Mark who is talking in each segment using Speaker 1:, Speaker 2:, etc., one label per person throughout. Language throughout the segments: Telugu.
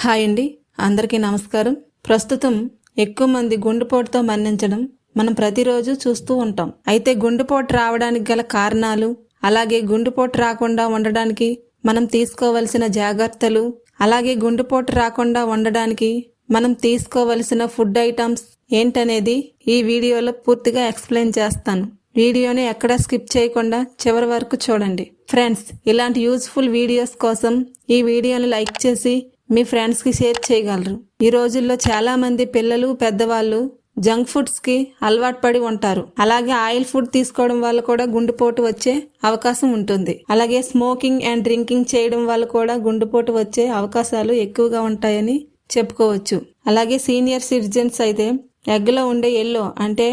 Speaker 1: హాయ్ అండి, అందరికీ నమస్కారం. ప్రస్తుతం ఎక్కువ మంది గుండెపోటుతో మరణించడం మనం ప్రతిరోజు చూస్తూ ఉంటాం. అయితే గుండెపోటు రావడానికి గల కారణాలు, అలాగే గుండెపోటు రాకుండా ఉండడానికి మనం తీసుకోవలసిన జాగ్రత్తలు, అలాగే గుండెపోటు రాకుండా ఉండడానికి మనం తీసుకోవలసిన ఫుడ్ ఐటమ్స్ ఏంటనేది ఈ వీడియోలో పూర్తిగా ఎక్స్ప్లెయిన్ చేస్తాను. వీడియోని ఎక్కడా స్కిప్ చేయకుండా చివరి వరకు చూడండి. ఫ్రెండ్స్, ఇలాంటి యూజ్ఫుల్ వీడియోస్ కోసం ఈ వీడియోని లైక్ చేసి మీ ఫ్రెండ్స్కి షేర్ చేయగలరు. ఈ రోజుల్లో చాలా మంది పిల్లలు, పెద్దవాళ్ళు జంక్ ఫుడ్స్కి అలవాటు పడి ఉంటారు. అలాగే ఆయిల్ ఫుడ్ తీసుకోవడం వల్ల కూడా గుండెపోటు వచ్చే అవకాశం ఉంటుంది. అలాగే స్మోకింగ్ అండ్ డ్రింకింగ్ చేయడం వల్ల కూడా గుండెపోటు వచ్చే అవకాశాలు ఎక్కువగా ఉంటాయని చెప్పుకోవచ్చు. అలాగే సీనియర్ సిటిజన్స్ అయితే ఎగ్లో ఉండే ఎల్లో అంటే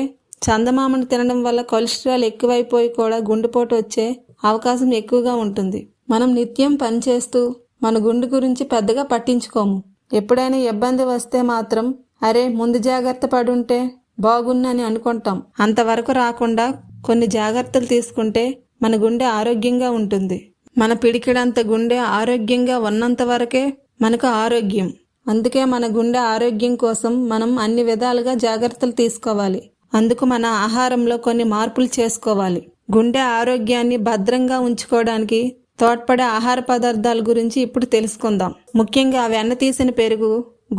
Speaker 1: చందమామను తినడం వల్ల కొలెస్ట్రాల్ ఎక్కువైపోయి కూడా గుండెపోటు వచ్చే అవకాశం ఎక్కువగా ఉంటుంది. మనం నిత్యం పనిచేస్తూ మన గుండె గురించి పెద్దగా పట్టించుకోము. ఎప్పుడైనా ఇబ్బంది వస్తే మాత్రం అరే ముందు జాగ్రత్త పడుంటే బాగుందని అనుకుంటాం. అంతవరకు రాకుండా కొన్ని జాగ్రత్తలు తీసుకుంటే మన గుండె ఆరోగ్యంగా ఉంటుంది. మన పిడికిడంత గుండె ఆరోగ్యంగా ఉన్నంత వరకే మనకు ఆరోగ్యం. అందుకే మన గుండె ఆరోగ్యం కోసం మనం అన్ని విధాలుగా జాగ్రత్తలు తీసుకోవాలి. అందుకు మన ఆహారంలో కొన్ని మార్పులు చేసుకోవాలి. గుండె ఆరోగ్యాన్ని భద్రంగా ఉంచుకోవడానికి తోడ్పడే ఆహార పదార్థాల గురించి ఇప్పుడు తెలుసుకుందాం. ముఖ్యంగా వెన్న తీసిన పెరుగు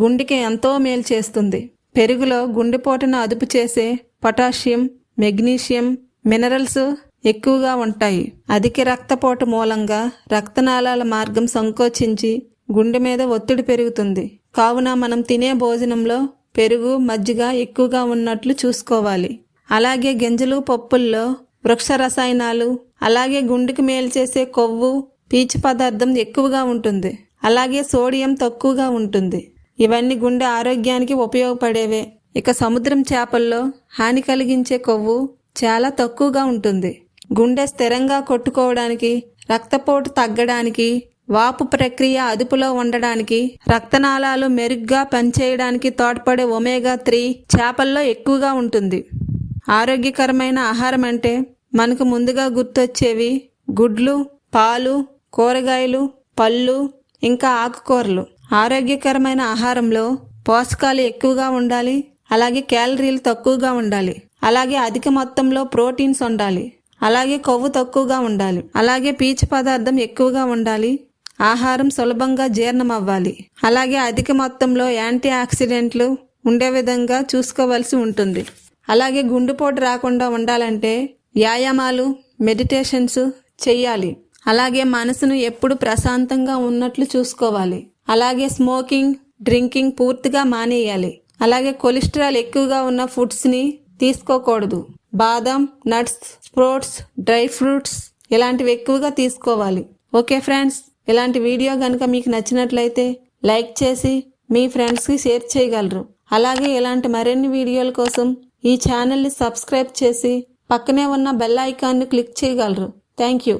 Speaker 1: గుండెకి ఎంతో మేలు చేస్తుంది. పెరుగులో గుండెపోటును అదుపు చేసే పొటాషియం, మెగ్నీషియం, మినరల్స్ ఎక్కువగా ఉంటాయి. అధిక రక్తపోటు మూలంగా రక్తనాళాల మార్గం సంకోచించి గుండె మీద ఒత్తిడి పెరుగుతుంది. కావున మనం తినే భోజనంలో పెరుగు, మజ్జిగ ఎక్కువగా ఉన్నట్లు చూసుకోవాలి. అలాగే గింజలు, పప్పుల్లో వృక్ష రసాయనాలు, అలాగే గుండెకి మేలు చేసే కొవ్వు, పీచు పదార్థం ఎక్కువగా ఉంటుంది. అలాగే సోడియం తక్కువగా ఉంటుంది. ఇవన్నీ గుండె ఆరోగ్యానికి ఉపయోగపడేవే. ఇక సముద్రం చేపల్లో హాని కలిగించే కొవ్వు చాలా తక్కువగా ఉంటుంది. గుండె స్థిరంగా కొట్టుకోవడానికి, రక్తపోటు తగ్గడానికి, వాపు ప్రక్రియ అదుపులో ఉండడానికి, రక్తనాళాలు మెరుగ్గా పనిచేయడానికి తోడ్పడే ఒమేగా-3 చేపల్లో ఎక్కువగా ఉంటుంది. ఆరోగ్యకరమైన ఆహారం అంటే మనకు ముందుగా గుర్తొచ్చేవి గుడ్లు, పాలు, కూరగాయలు, పళ్ళు, ఇంకా ఆకుకూరలు. ఆరోగ్యకరమైన ఆహారంలో పోషకాలు ఎక్కువగా ఉండాలి. అలాగే క్యాలరీలు తక్కువగా ఉండాలి. అలాగే అధిక మొత్తంలో ప్రోటీన్స్ ఉండాలి. అలాగే కొవ్వు తక్కువగా ఉండాలి. అలాగే పీచు పదార్థం ఎక్కువగా ఉండాలి. ఆహారం సులభంగా జీర్ణం అవ్వాలి. అలాగే అధిక మొత్తంలో యాంటీ ఆక్సిడెంట్లు ఉండే విధంగా చూసుకోవాల్సి ఉంటుంది. అలాగే గుండెపోటు రాకుండా ఉండాలంటే వ్యాయామాలు, మెడిటేషన్స్ చెయ్యాలి. అలాగే మనసును ఎప్పుడు ప్రశాంతంగా ఉన్నట్లు చూసుకోవాలి. అలాగే స్మోకింగ్, డ్రింకింగ్ పూర్తిగా మానేయాలి. అలాగే కొలెస్ట్రాల్ ఎక్కువగా ఉన్న ఫుడ్స్ని తీసుకోకూడదు. బాదం, నట్స్, స్ప్రోట్స్, డ్రై ఫ్రూట్స్ ఇలాంటివి ఎక్కువగా తీసుకోవాలి. ఓకే ఫ్రెండ్స్, ఇలాంటి వీడియో కనుక మీకు నచ్చినట్లయితే లైక్ చేసి మీ ఫ్రెండ్స్కి షేర్ చేయగలరు. అలాగే ఇలాంటి మరిన్ని వీడియోల కోసం ఈ ఛానల్ని సబ్స్క్రైబ్ చేసి పక్కనే ఉన్న బెల్ ఐకాన్ని క్లిక్ చేయగలరు. Thank you.